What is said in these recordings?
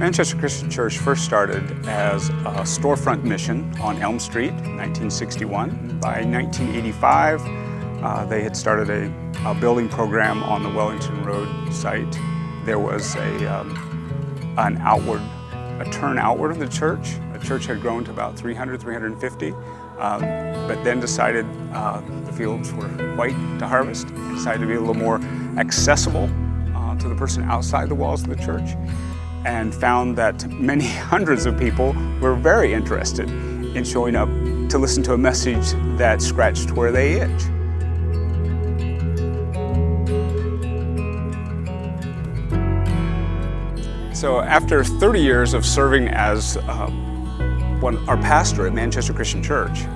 Manchester Christian Church first started as a storefront mission on Elm Street in 1961. By 1985, they had started a building program on the Wellington Road site. There was a turn outward of the church. The church had grown to about 300, 350, but then decided the fields were white to harvest, and decided to be a little more accessible to the person outside the walls of the church, and found that many hundreds of people were very interested in showing up to listen to a message that scratched where they itch. So after 30 years of serving as our pastor at Manchester Christian Church,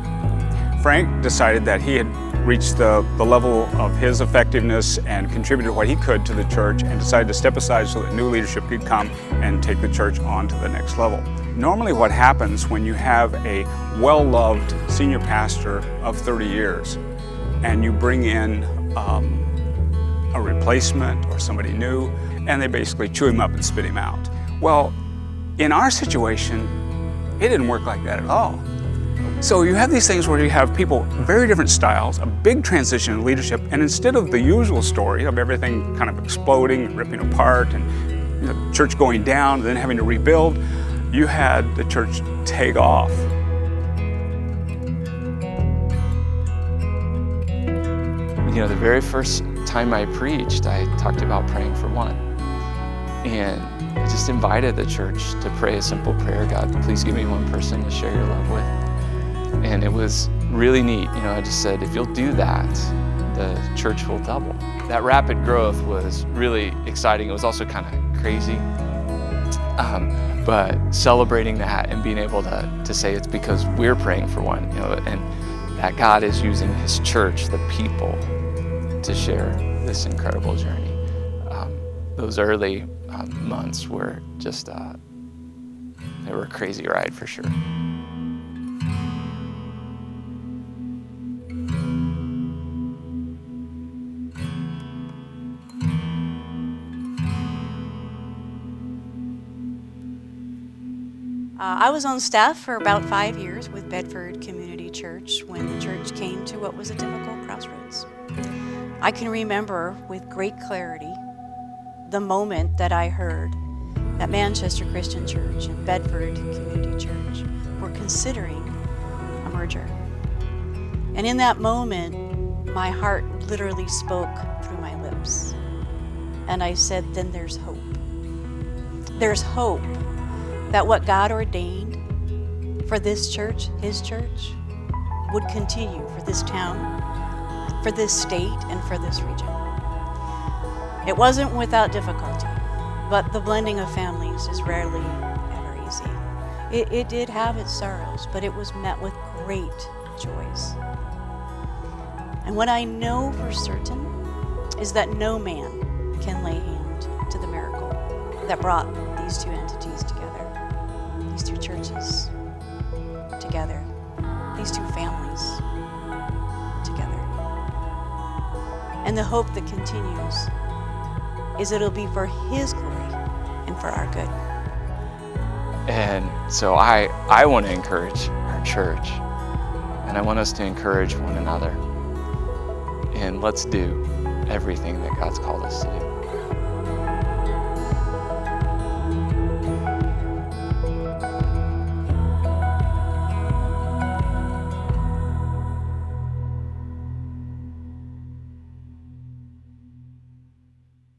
Frank decided that he had reached the level of his effectiveness and contributed what he could to the church, and decided to step aside so that new leadership could come and take the church on to the next level. Normally what happens when you have a well-loved senior pastor of 30 years and you bring in a replacement or somebody new, and they basically chew him up and spit him out. Well, in our situation, it didn't work like that at all. So you have these things where you have people, very different styles, a big transition in leadership, and instead of the usual story of everything kind of exploding and ripping apart and the church going down and then having to rebuild, you had the church take off. You know, the very first time I preached, I talked about praying for one. And I just invited the church to pray a simple prayer: God, please give me one person to share your love with. And it was really neat. You know, I just said, if you'll do that, the church will double. That rapid growth was really exciting. It was also kind of crazy. But celebrating that and being able to say it's because we're praying for one, you know, and that God is using His church, the people, to share this incredible journey. Those early months were just, they were a crazy ride for sure. I was on staff for about 5 years with Bedford Community Church when the church came to what was a difficult crossroads. I can remember with great clarity the moment that I heard that Manchester Christian Church and Bedford Community Church were considering a merger. And in that moment, my heart literally spoke through my lips. And I said, then there's hope. There's hope that what God ordained for this church, His church, would continue for this town, for this state, and for this region. It wasn't without difficulty, but the blending of families is rarely ever easy. It did have its sorrows, but it was met with great joys. And what I know for certain is that no man can lay hand to the miracle that brought these two entities together, these two churches together, these two families together. And the hope that continues is it'll be for His glory and for our good. And so I want to encourage our church, and I want us to encourage one another. And let's do everything that God's called us to do.